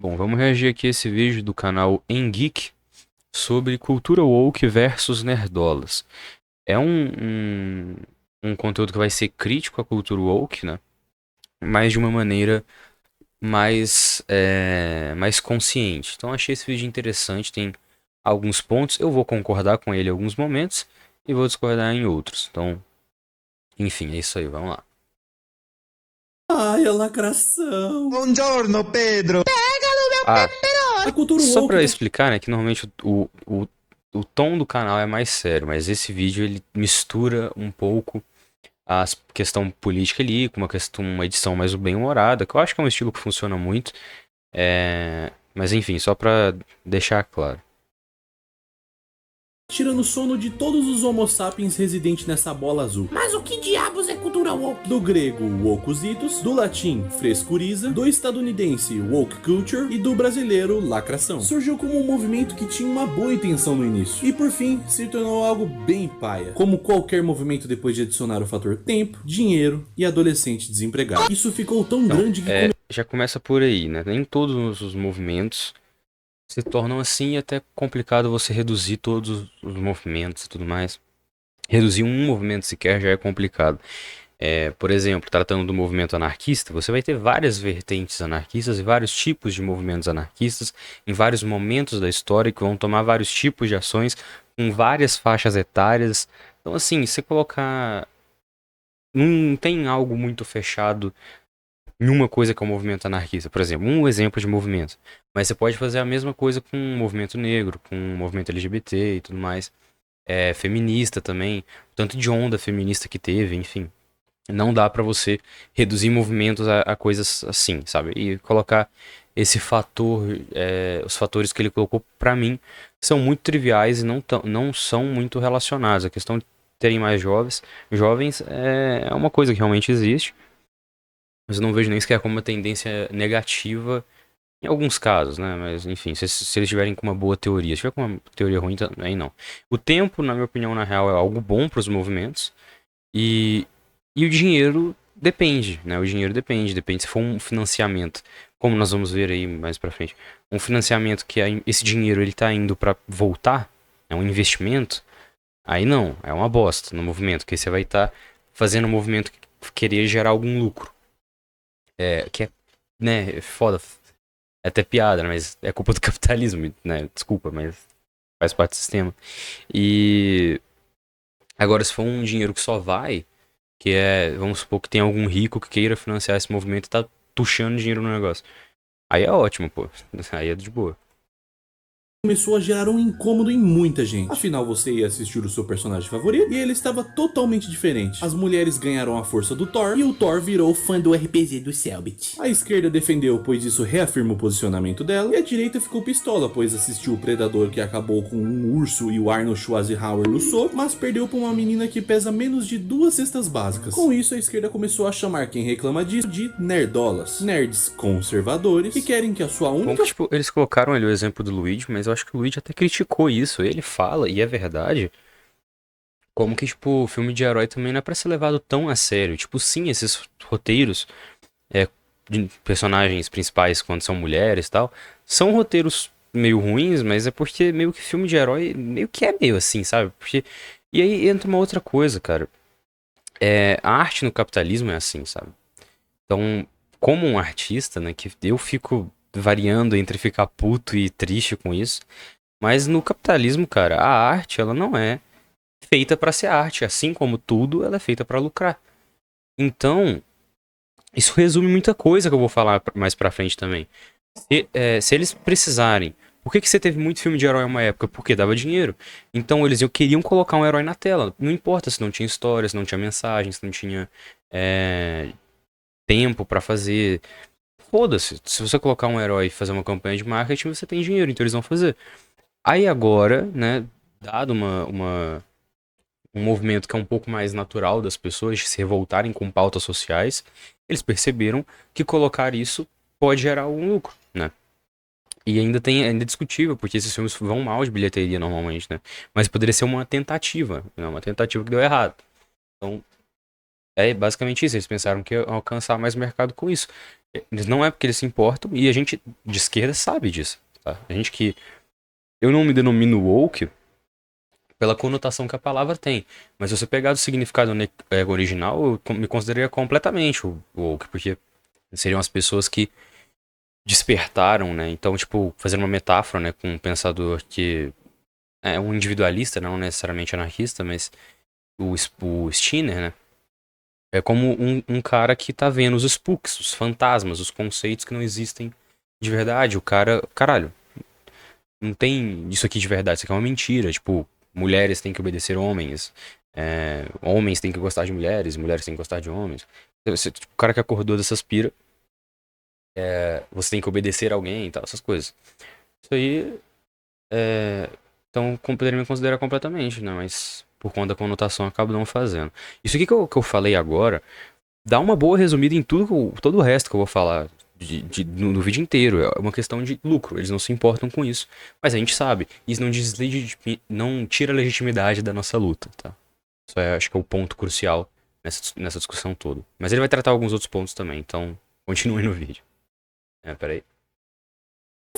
Bom, vamos reagir aqui a esse vídeo do canal Engeek sobre cultura woke versus nerdolas. É um conteúdo que vai ser crítico à cultura woke, né? Mas de uma maneira mais consciente. Então achei esse vídeo interessante, tem alguns pontos, eu vou concordar com ele em alguns momentos e vou discordar em outros. Então, enfim, é isso aí, vamos lá. Ai, a lacração. Buongiorno, Pedro. Ah, A cultura só woke pra tá... explicar, né, que normalmente o tom do canal é mais sério, mas esse vídeo ele mistura um pouco a questão política ali com uma edição mais bem-humorada, que eu acho que é um estilo que funciona muito. Mas enfim, só pra deixar claro. tirando o sono de todos os homo sapiens residentes nessa bola azul. Mas o que diabos é cultura woke? Do grego, wokositos, do latim, frescuriza, do estadunidense, woke culture e do brasileiro, lacração. Surgiu como um movimento que tinha uma boa intenção no início e por fim se tornou algo bem paia. Como qualquer movimento depois de adicionar o fator tempo, dinheiro e adolescente desempregado. Isso ficou tão grande que Já começa por aí, né? Nem todos os movimentos se tornam assim, e até complicado você reduzir todos os movimentos e tudo mais. Reduzir um movimento sequer já é complicado. Por exemplo, tratando do movimento anarquista, você vai ter várias vertentes anarquistas e vários tipos de movimentos anarquistas em vários momentos da história que vão tomar vários tipos de ações com várias faixas etárias. Então, assim, você colocar. Não tem algo muito fechado em uma coisa que é o movimento anarquista. Por exemplo, um exemplo de movimento. Mas você pode fazer a mesma coisa com o movimento negro, com o movimento LGBT e tudo mais. Feminista também. O tanto de onda feminista que teve, enfim. Não dá pra você reduzir movimentos a coisas assim, sabe? E colocar esse fator, os fatores que ele colocou pra mim são muito triviais e não são muito relacionados. A questão de terem mais jovens é uma coisa que realmente existe, mas eu não vejo nem sequer como uma tendência negativa em alguns casos, né? Mas enfim, se eles tiverem com uma boa teoria, se tiver com uma teoria ruim, também não. O tempo, na minha opinião, na real, é algo bom para os movimentos. E, e o dinheiro depende, né? O dinheiro depende se for um financiamento, como nós vamos ver aí mais pra frente, um financiamento que esse dinheiro ele tá indo pra voltar, é um investimento, aí não, é uma bosta no movimento, que você vai estar fazendo o movimento querer gerar algum lucro. Que é, né, foda, é até piada, né, mas é culpa do capitalismo, né? Desculpa, mas faz parte do sistema. E agora se for um dinheiro que só vai vamos supor que tem algum rico que queira financiar esse movimento e tá puxando dinheiro no negócio. Aí é ótimo, pô. Aí é de boa. começou a gerar um incômodo em muita gente. Afinal, você ia assistir o seu personagem favorito e ele estava totalmente diferente. As mulheres ganharam a força do Thor e o Thor virou fã do RPG do Selbit. A esquerda defendeu, pois isso reafirma o posicionamento dela, e a direita ficou pistola, pois assistiu o Predador que acabou com um urso e o Arnold Schwarzenegger no soco, mas perdeu para uma menina que pesa menos de 2 cestas básicas. Com isso, a esquerda começou a chamar quem reclama disso de nerdolas, nerds conservadores que querem que a sua Bom única que, tipo, eles colocaram ali o exemplo do Luigi, mas eu acho que o Luigi até criticou isso. Ele fala, e é verdade, como que, tipo, o filme de herói também não é pra ser levado tão a sério. Tipo, sim, esses roteiros de personagens principais, quando são mulheres e tal, são roteiros meio ruins, mas é porque meio que filme de herói meio que é meio assim, sabe? Porque. E aí entra uma outra coisa, cara. A arte no capitalismo é assim, sabe? Então, como um artista, né, que eu fico variando entre ficar puto e triste com isso, mas no capitalismo, cara, a arte, ela não é feita pra ser arte, assim como tudo, ela é feita pra lucrar. Então, isso resume muita coisa que eu vou falar mais pra frente também. Se eles precisarem, por que você teve muito filme de herói em uma época? Porque dava dinheiro. Então eles queriam colocar um herói na tela. Não importa se não tinha história, se não tinha mensagem, se não tinha é, tempo pra fazer. Foda-se. Se você colocar um herói e fazer uma campanha de marketing, você tem dinheiro, então eles vão fazer. Aí agora, né, dado um movimento que é um pouco mais natural das pessoas de se revoltarem com pautas sociais, eles perceberam que colocar isso pode gerar algum lucro, né? E ainda é discutível, porque esses filmes vão mal de bilheteria normalmente, né? Mas poderia ser uma tentativa, né? Uma tentativa que deu errado. Então, É basicamente isso, eles pensaram que iam alcançar mais mercado com isso. Eles não é porque eles se importam, e a gente de esquerda sabe disso, tá? A gente que... Eu não me denomino woke pela conotação que a palavra tem, mas se você pegar do significado original, eu me consideraria completamente o woke, porque seriam as pessoas que despertaram, né? Então, tipo, fazendo uma metáfora, né, com um pensador que é um individualista, não necessariamente anarquista, mas o Skinner, né? É como um cara que tá vendo os spooks, os fantasmas, os conceitos que não existem de verdade. O cara, caralho, não tem isso aqui de verdade, isso aqui é uma mentira. Tipo, mulheres têm que obedecer homens, homens têm que gostar de mulheres, mulheres têm que gostar de homens. O cara que acordou dessas pira, você tem que obedecer alguém e tal, essas coisas. Isso aí, então, poderia me considerar completamente, né? Mas por conta da conotação, eu acabo não fazendo. Isso aqui que eu falei agora dá uma boa resumida em tudo, todo o resto que eu vou falar no vídeo inteiro. É uma questão de lucro, eles não se importam com isso. Mas a gente sabe, isso não tira a legitimidade da nossa luta, tá? Isso acho que é o ponto crucial nessa discussão toda. Mas ele vai tratar alguns outros pontos também, então continue no vídeo. Peraí.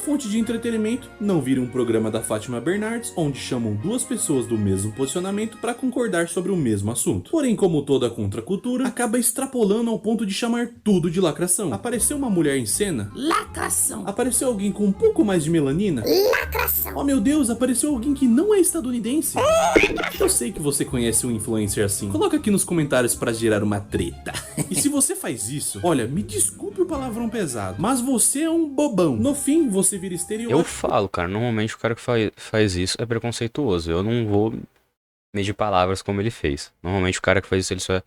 Fonte de entretenimento, não vire um programa da Fátima Bernardes, onde chamam duas pessoas do mesmo posicionamento para concordar sobre o mesmo assunto. Porém, como toda contracultura, acaba extrapolando ao ponto de chamar tudo de lacração. Apareceu uma mulher em cena? Lacração. Apareceu alguém com um pouco mais de melanina? Lacração. Oh meu Deus, apareceu alguém que não é estadunidense. Eu sei que você conhece um influencer assim. Coloca aqui nos comentários pra gerar uma treta. E se você faz isso, olha, me desculpe o palavrão pesado, mas você é um bobão. No fim, você vira estereótipo. Eu falo, cara, normalmente o cara que faz isso é preconceituoso. Eu não vou medir palavras como ele fez. Normalmente o cara que faz isso, ele só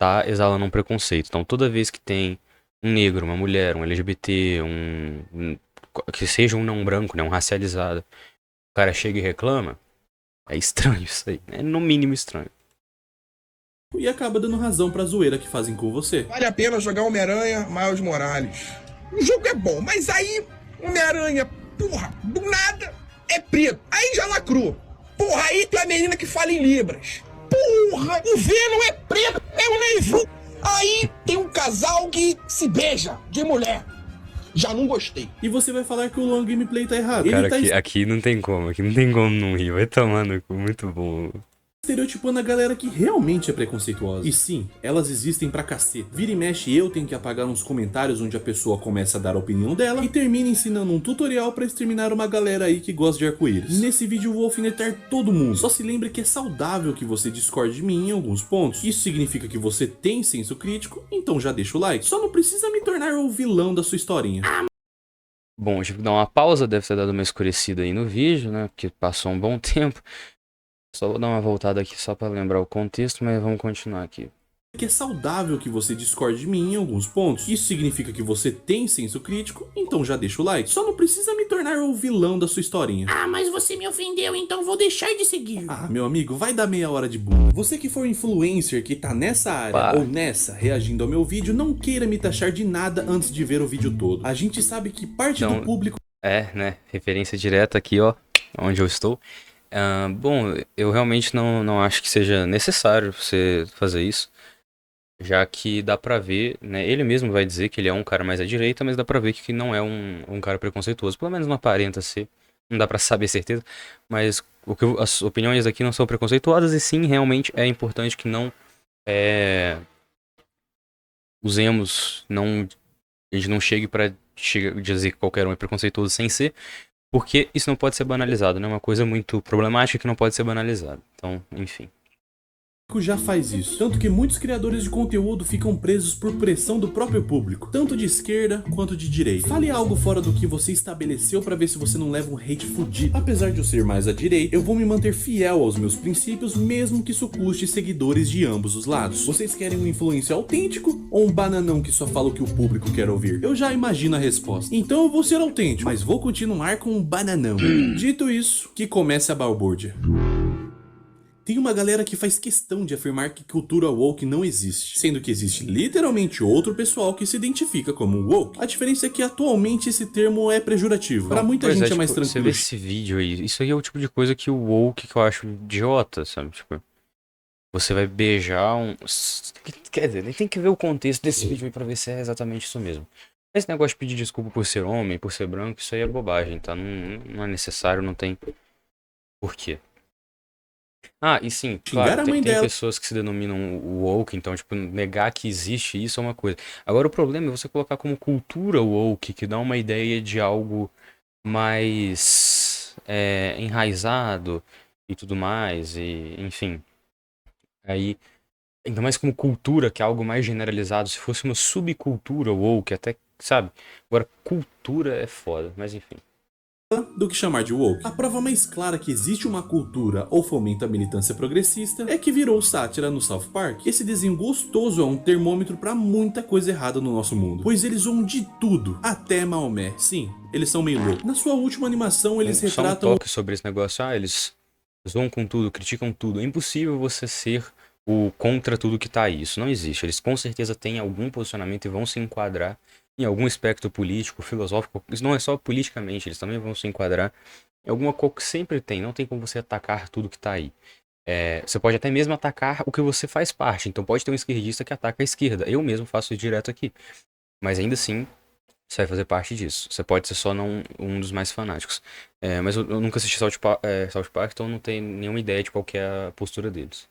tá exalando um preconceito. Então toda vez que tem um negro, uma mulher, um LGBT, que seja um não branco, né, um racializado, o cara chega e reclama, é estranho isso aí. É no mínimo estranho. E acaba dando razão pra zoeira que fazem com você. Vale a pena jogar Homem-Aranha, Miles Morales. O jogo é bom, mas aí Homem-Aranha, porra, do nada é preto. Aí já lacrou. Porra, aí tem a menina que fala em Libras. Porra, o Venom é preto, eu nem vi. Aí tem um casal que se beija de mulher. Já não gostei. E você vai falar que o Long Gameplay tá errado. Cara, Ele tá aqui não tem como, não rir. Vai tomar no cu, muito bom. estereotipando a galera que realmente é preconceituosa. E sim, elas existem pra cacete. Vira e mexe, eu tenho que apagar uns comentários onde a pessoa começa a dar a opinião dela e termina ensinando um tutorial pra exterminar uma galera aí que gosta de arco-íris. Nesse vídeo eu vou alfinetar todo mundo. Só se lembre que é saudável que você discorde de mim em alguns pontos. Isso significa que você tem senso crítico, então já deixa o like. Só não precisa me tornar o vilão da sua historinha. Bom, eu tive que dar uma pausa, deve ter dado uma escurecida aí no vídeo, né? Porque passou um bom tempo. Só vou dar uma voltada aqui só pra lembrar o contexto, mas vamos continuar aqui. Que é saudável que você discorde de mim em alguns pontos. Isso significa que você tem senso crítico, então já deixa o like. Só não precisa me tornar o vilão da sua historinha. Ah, mas você me ofendeu, então vou deixar de seguir. Ah, meu amigo, vai dar meia hora de bunda. Você que for influencer que tá nessa área ou nessa reagindo ao meu vídeo, não queira me taxar de nada antes de ver o vídeo todo. A gente sabe que parte do público... né? Referência direta aqui, ó, onde eu estou. Bom, eu realmente não acho que seja necessário você fazer isso. Já que dá pra ver, né? Ele mesmo vai dizer que ele é um cara mais à direita, mas dá pra ver que não é um cara preconceituoso. Pelo menos não aparenta ser. Não dá pra saber certeza. Mas as opiniões aqui não são preconceituosas. E sim, realmente é importante que não usemos. A gente não chegue pra dizer que qualquer um é preconceituoso sem ser. Porque isso não pode ser banalizado, né? É uma coisa muito problemática que não pode ser banalizada. Então, enfim. Já faz isso, tanto que muitos criadores de conteúdo ficam presos por pressão do próprio público, tanto de esquerda quanto de direita. Fale algo fora do que você estabeleceu pra ver se você não leva um hate fudido. Apesar de eu ser mais à direita, eu vou me manter fiel aos meus princípios, mesmo que isso custe seguidores de ambos os lados. Vocês querem um influencer autêntico ou um bananão que só fala o que o público quer ouvir? Eu já imagino a resposta. Então eu vou ser autêntico, mas vou continuar com um bananão. Dito isso, que comece a balbúrdia. Tem uma galera que faz questão de afirmar que cultura woke não existe, sendo que existe literalmente outro pessoal que se identifica como woke. A diferença é que atualmente esse termo é pejorativo. Pra muita gente é mais tranquilo. Você vê esse vídeo aí, isso aí é o tipo de coisa que o woke que eu acho idiota, sabe? Tipo, você vai beijar um. Quer dizer, tem que ver o contexto desse vídeo aí pra ver se é exatamente isso mesmo. Esse negócio de pedir desculpa por ser homem, por ser branco, isso aí é bobagem, tá? Não é necessário, não tem porquê. Ah, e sim, Xingar claro, a tem, mãe tem dela. pessoas que se denominam woke, então, tipo, negar que existe isso é uma coisa. Agora, o problema é você colocar como cultura woke, que dá uma ideia de algo mais enraizado e tudo mais, e enfim. Aí, ainda mais como cultura, que é algo mais generalizado, se fosse uma subcultura woke, até, sabe? Agora, cultura é foda, mas enfim. Do que chamar de woke. A prova mais clara que existe uma cultura ou fomenta a militância progressista é que virou sátira no South Park. Esse desenho gostoso é um termômetro pra muita coisa errada no nosso mundo, pois eles zoam de tudo, até Maomé. Sim, eles são meio loucos. Na sua última animação, eles Só um retratam toque sobre esse negócio. Ah, eles zoam com tudo, criticam tudo. É impossível você ser o contra tudo que tá aí. Isso não existe. Eles com certeza têm algum posicionamento e vão se enquadrar em algum espectro político, filosófico. Isso não é só politicamente, eles também vão se enquadrar em alguma coisa que sempre tem. Não tem como você atacar tudo que tá aí. Você pode até mesmo atacar o que você faz parte. Então pode ter um esquerdista que ataca a esquerda. Eu mesmo faço isso direto aqui. Mas ainda assim, você vai fazer parte disso. Você pode ser só não um dos mais fanáticos. Mas eu nunca assisti South Park, então não tenho nenhuma ideia de qual que é a postura deles.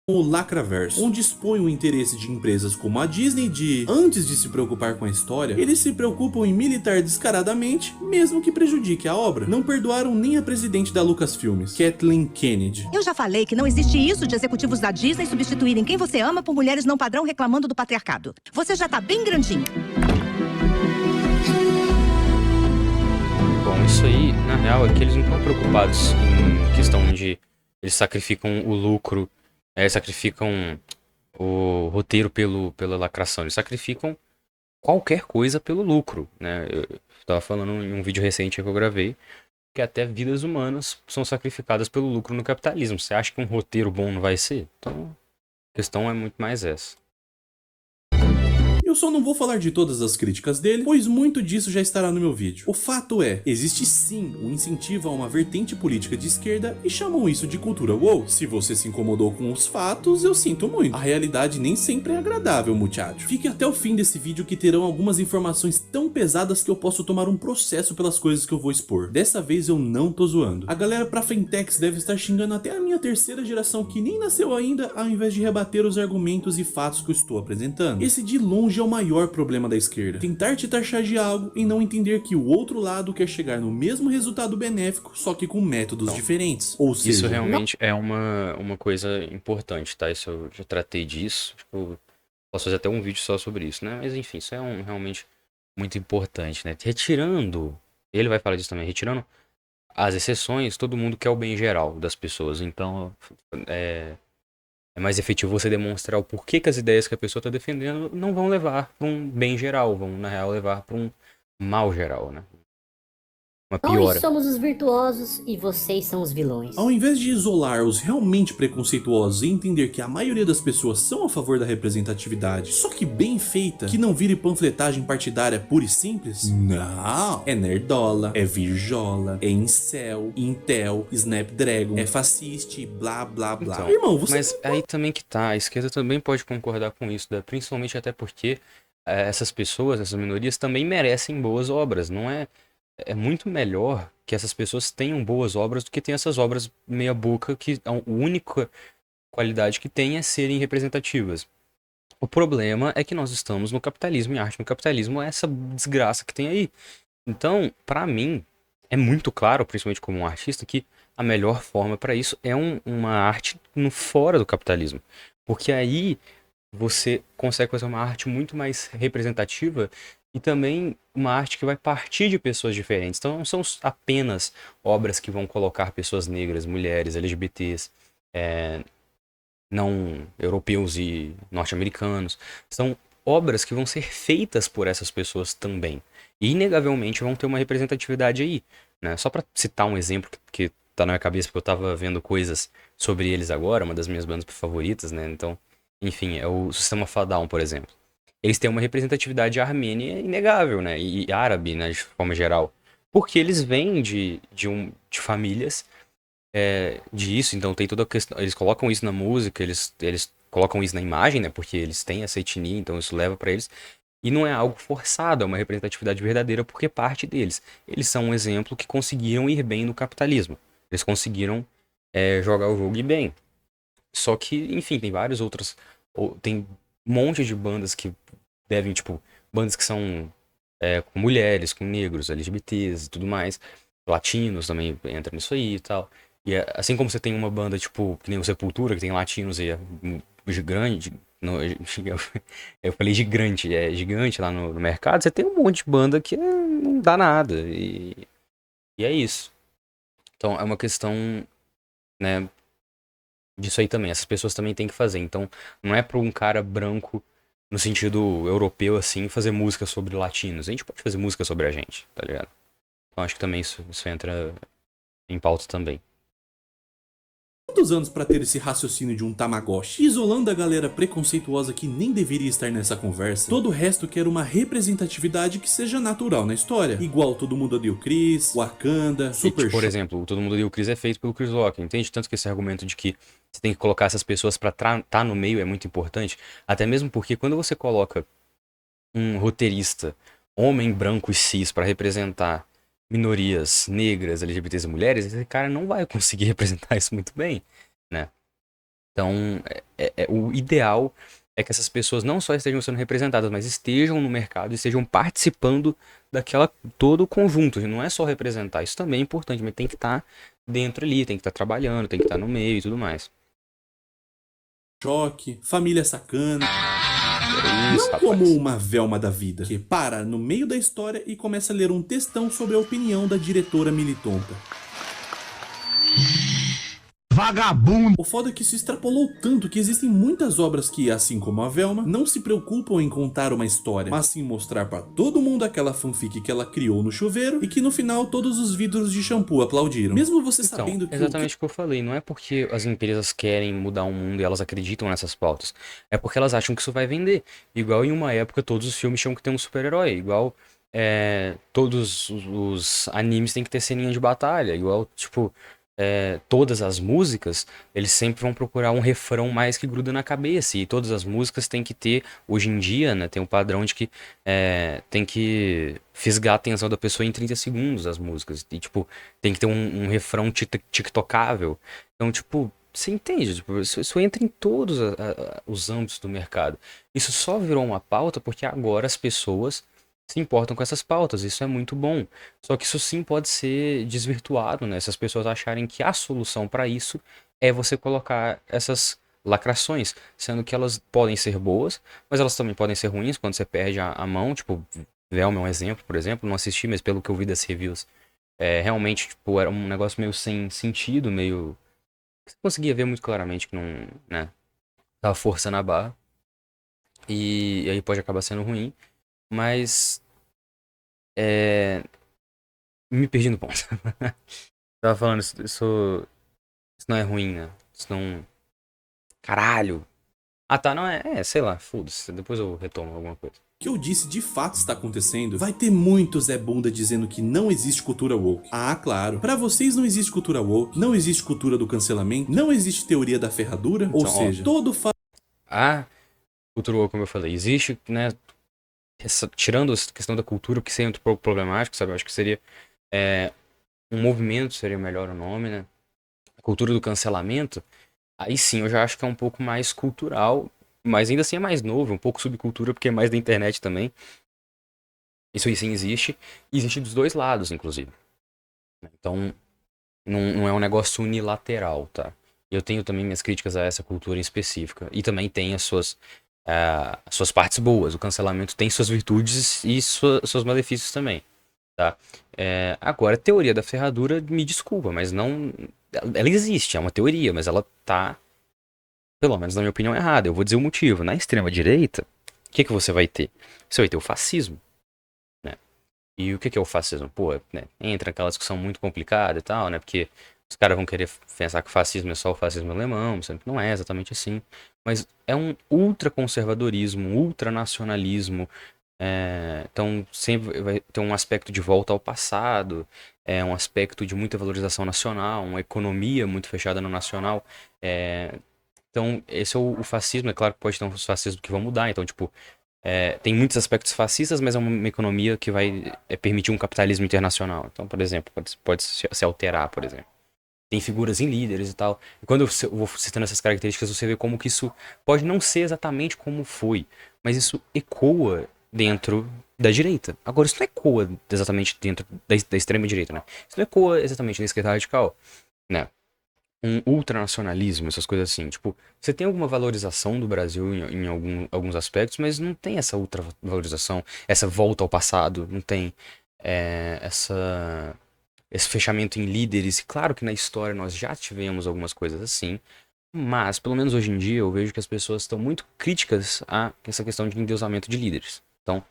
o Lacraverso, onde expõe o interesse de empresas como a Disney de, antes de se preocupar com a história, eles se preocupam em militar descaradamente, mesmo que prejudique a obra. Não perdoaram nem a presidente da Lucasfilmes, Kathleen Kennedy. Eu já falei que não existe isso de executivos da Disney substituírem quem você ama por mulheres não padrão reclamando do patriarcado. Você já tá bem grandinho. Bom, isso aí, na real, é que eles não estão preocupados em questão de eles sacrificam o lucro, sacrificam o roteiro pela lacração, eles sacrificam qualquer coisa pelo lucro, né? Eu tava falando em um vídeo recente que eu gravei que até vidas humanas são sacrificadas pelo lucro no capitalismo. Você acha que um roteiro bom não vai ser? Então, a questão é muito mais essa. Eu só não vou falar de todas as críticas dele, pois muito disso já estará no meu vídeo. O fato é, existe sim um incentivo a uma vertente política de esquerda e chamam isso de cultura woke. Se você se incomodou com os fatos, eu sinto muito. A realidade nem sempre é agradável, muchacho. Fique até o fim desse vídeo que terão algumas informações tão pesadas que eu posso tomar um processo pelas coisas que eu vou expor. Dessa vez eu não tô zoando. A galera pra Fentex deve estar xingando até a minha terceira geração que nem nasceu ainda, ao invés de rebater os argumentos e fatos que eu estou apresentando. Esse de longe é o maior problema da esquerda. Tentar te taxar de algo e não entender que o outro lado quer chegar no mesmo resultado benéfico, só que com métodos diferentes. Ou seja, Isso realmente é uma coisa importante, tá? Isso eu já tratei disso. Tipo, posso fazer até um vídeo só sobre isso, né? Mas enfim, isso é realmente muito importante, né? Retirando, ele vai falar disso também, retirando as exceções, todo mundo quer o bem geral das pessoas. Então, é mais efetivo você demonstrar o porquê que as ideias que a pessoa está defendendo não vão levar para um bem geral, vão, na real, levar para um mal geral, né? Uma piora. Nós somos os virtuosos e vocês são os vilões. ao invés de isolar os realmente preconceituosos e entender que a maioria das pessoas são a favor da representatividade, só que bem feita, que não vire panfletagem partidária pura e simples, não, é nerdola, é virjola, é incel, intel, snapdragon, é fascista, blá blá blá. Então, Irmão, você mas aí também que tá, a esquerda também pode concordar com isso, né? Principalmente até porque essas pessoas, essas minorias também merecem boas obras, não é? É muito melhor que essas pessoas tenham boas obras do que ter essas obras meia boca que a única qualidade que tem é serem representativas. O problema é que nós estamos no capitalismo e a arte no capitalismo é essa desgraça que tem aí. Então, pra mim, é muito claro, principalmente como um artista, que a melhor forma pra isso é uma arte no fora do capitalismo. Porque aí você consegue fazer uma arte muito mais representativa e também uma arte que vai partir de pessoas diferentes. Então não são apenas obras que vão colocar pessoas negras, mulheres, LGBTs, não europeus e norte-americanos. São obras que vão ser feitas por essas pessoas também. E inegavelmente vão ter uma representatividade aí, né? Só pra citar um exemplo que tá na minha cabeça, porque eu tava vendo coisas sobre eles agora, uma das minhas bandas favoritas, né? Então, enfim, é o System of a Down, por exemplo. Eles têm uma representatividade armênia inegável, né? E árabe, né, de forma geral. Porque eles vêm de famílias disso, então tem toda a questão. Eles colocam isso na música, eles colocam isso na imagem, né? Porque eles têm essa etnia, então isso leva pra eles. E não é algo forçado, é uma representatividade verdadeira porque parte deles. Eles são um exemplo que conseguiram ir bem no capitalismo. Eles conseguiram jogar o jogo e ir bem. Só que, enfim, tem várias outras. Tem um monte de bandas que devem, tipo, bandas que são com mulheres, com negros, LGBTs e tudo mais. Latinos também entra nisso aí e tal. E assim como você tem uma banda, tipo, que nem o Sepultura, que tem latinos e é gigante. Não, eu falei gigante, é gigante lá no mercado. Você tem um monte de banda que não dá nada. E é isso. Então é uma questão, né, disso aí também. Essas pessoas também têm que fazer. Então não é para um cara branco, no sentido europeu, assim, fazer música sobre latinos. A gente pode fazer música sobre a gente, tá ligado? Então acho que também isso entra em pauta também. Quantos anos pra ter esse raciocínio de um Tamagotchi? Isolando a galera preconceituosa que nem deveria estar nessa conversa, todo o resto quer uma representatividade que seja natural na história. Igual Todo Mundo Odeia o Chris, Wakanda, Super Por Show. exemplo, o Todo Mundo Odeia o Chris é feito pelo Chris Rock, entende? Tanto que esse argumento de que você tem que colocar essas pessoas pra tá no meio é muito importante. Até mesmo porque quando você coloca um roteirista, homem branco e cis, pra representar minorias negras, LGBTs e mulheres, esse cara não vai conseguir representar isso muito bem, né? Então, o ideal é que essas pessoas não só estejam sendo representadas, mas estejam no mercado e estejam participando daquela todo o conjunto. Não é só representar, isso também é importante, mas tem que estar dentro ali, tem que estar trabalhando, tem que estar no meio e tudo mais. Choque, Família Sacana. É isso, Não rapaz. como uma Velma da vida, que para no meio da história e começa a ler um textão sobre a opinião da diretora militonta. Vagabundo. O foda é que isso extrapolou tanto que existem muitas obras que, assim como a Velma, não se preocupam em contar uma história, mas sim mostrar pra todo mundo aquela fanfic que ela criou no chuveiro e que no final todos os vidros de shampoo aplaudiram. Mesmo você Então, sabendo que exatamente o que eu falei. Não é porque as empresas querem mudar o mundo e elas acreditam nessas pautas. É porque elas acham que isso vai vender. Igual em uma época todos os filmes tinham que ter um super-herói. Igual todos os animes têm que ter ceninha de batalha. Igual, tipo, todas as músicas, eles sempre vão procurar um refrão mais que gruda na cabeça. E todas as músicas têm que ter, hoje em dia, né, tem um padrão de que tem que fisgar a atenção da pessoa em 30 segundos as músicas. E, tipo, tem que ter um refrão tiktocável. Então, tipo, você entende? Tipo, isso entra em todos os âmbitos do mercado. Isso só virou uma pauta porque agora as pessoas se importam com essas pautas. Isso é muito bom. Só que isso sim pode ser desvirtuado, né? Se as pessoas acharem que a solução para isso é você colocar essas lacrações, sendo que elas podem ser boas, mas elas também podem ser ruins quando você perde a mão. Tipo, Velma é um exemplo, por exemplo. Não assisti, mas pelo que eu vi das reviews, realmente, tipo, era um negócio meio sem sentido, meio. Você conseguia ver muito claramente que não, né? Tava forçando a barra. E aí pode acabar sendo ruim. Mas. Me perdi no ponto. Tava falando, isso não é ruim, né? Isso não. Caralho! Ah tá, não sei lá, foda-se. Depois eu retomo alguma coisa. que eu disse de fato está acontecendo, vai ter muito Zé Bunda dizendo que não existe cultura woke. Ah, claro. Pra vocês não existe cultura woke, não existe cultura do cancelamento, não existe teoria da ferradura, ou Então, ó, seja, todo A cultura woke, como eu falei, existe, né? Tirando essa questão da cultura, que seria muito problemático, sabe? Eu acho que seria um movimento, seria melhor o nome, né? A cultura do cancelamento, aí sim eu já acho que é um pouco mais cultural, mas ainda assim é mais novo, um pouco subcultura, porque é mais da internet também. Isso aí sim existe, e existe dos dois lados, inclusive. Então, não é um negócio unilateral, tá? Eu tenho também minhas críticas a essa cultura em específica, e também tem as suas partes boas. O cancelamento tem suas virtudes e seus malefícios também, tá? Agora, a teoria da ferradura, me desculpa, mas não... Ela existe, é uma teoria, mas ela tá, pelo menos na minha opinião, errada. Eu vou dizer o motivo. Na extrema-direita, o que você vai ter? Você vai ter o fascismo, né? E o que é o fascismo? Pô, né? Entra aquela discussão muito complicada e tal, né? Porque os caras vão querer pensar que o fascismo é só o fascismo alemão, sendo que não é exatamente assim. Mas é um ultraconservadorismo, um ultranacionalismo, Então sempre vai ter um aspecto de volta ao passado, um aspecto de muita valorização nacional, uma economia muito fechada no nacional. Então esse é o fascismo. É claro que pode ter uns fascismos que vão mudar. Então, tipo, tem muitos aspectos fascistas, mas é uma economia que vai permitir um capitalismo internacional. Então, por exemplo, pode se alterar, por exemplo. Tem figuras em líderes e tal. E quando eu vou citando essas características, você vê como que isso pode não ser exatamente como foi, mas isso ecoa dentro da direita. Agora, isso não ecoa exatamente dentro da extrema direita, né? Isso não ecoa exatamente da esquerda radical, né? Um ultranacionalismo, essas coisas assim. Tipo, você tem alguma valorização do Brasil em alguns aspectos, mas não tem essa ultravalorização, essa volta ao passado, não tem esse fechamento em líderes. Claro que na história nós já tivemos algumas coisas assim, mas pelo menos hoje em dia eu vejo que as pessoas estão muito críticas a essa questão de endeusamento de líderes. Então,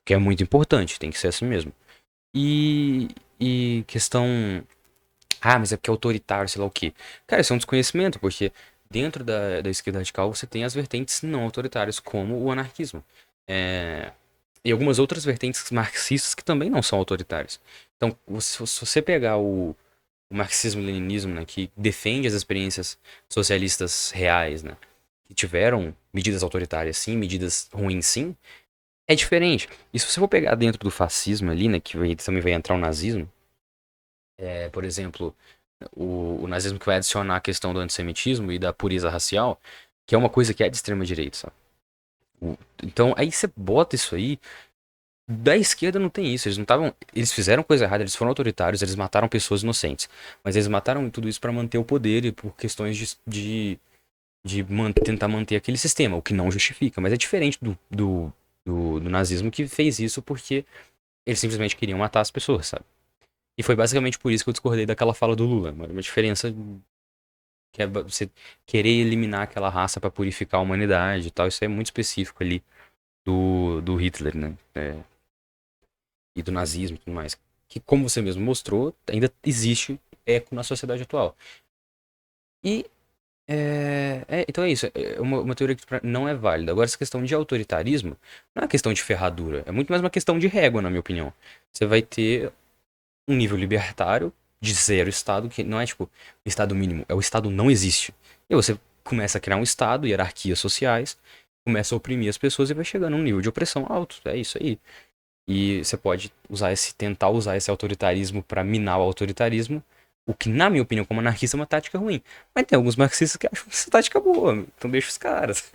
que é muito importante, tem que ser assim mesmo. E questão. Ah, mas é porque é autoritário, sei lá o quê. Cara, isso é um desconhecimento, porque dentro da esquerda radical você tem as vertentes não autoritárias, como o anarquismo. E algumas outras vertentes marxistas que também não são autoritárias. Então, se você pegar o marxismo-leninismo, né, que defende as experiências socialistas reais, né, que tiveram medidas autoritárias sim, medidas ruins sim, é diferente. E se você for pegar dentro do fascismo ali, né, que também vai entrar o nazismo, por exemplo, o nazismo que vai adicionar a questão do antissemitismo e da pureza racial, que é uma coisa que é de extrema direita, sabe? Então, aí você bota isso aí. Da esquerda não tem isso. Eles não estavam. Eles fizeram coisa errada, eles foram autoritários, eles mataram pessoas inocentes. Mas eles mataram tudo isso pra manter o poder e por questões de tentar manter aquele sistema, o que não justifica. Mas é diferente do nazismo, que fez isso porque eles simplesmente queriam matar as pessoas, sabe? E foi basicamente por isso que eu discordei daquela fala do Lula. Uma diferença que é você querer eliminar aquela raça pra purificar a humanidade e tal. Isso é muito específico ali do Hitler, né? E do nazismo e tudo mais. Que, como você mesmo mostrou, ainda existe eco na sociedade atual. E então é isso. É uma teoria que não é válida. Agora, essa questão de autoritarismo não é uma questão de ferradura. É muito mais uma questão de régua, na minha opinião. Você vai ter um nível libertário de zero Estado, que não é tipo o Estado mínimo, é o Estado não existe. E você começa a criar um Estado, hierarquias sociais, começa a oprimir as pessoas e vai chegando a um nível de opressão alto. É isso aí. E você pode tentar usar esse autoritarismo para minar o autoritarismo, o que, na minha opinião, como anarquista, é uma tática ruim. Mas tem alguns marxistas que acham essa tática boa, então deixa os caras.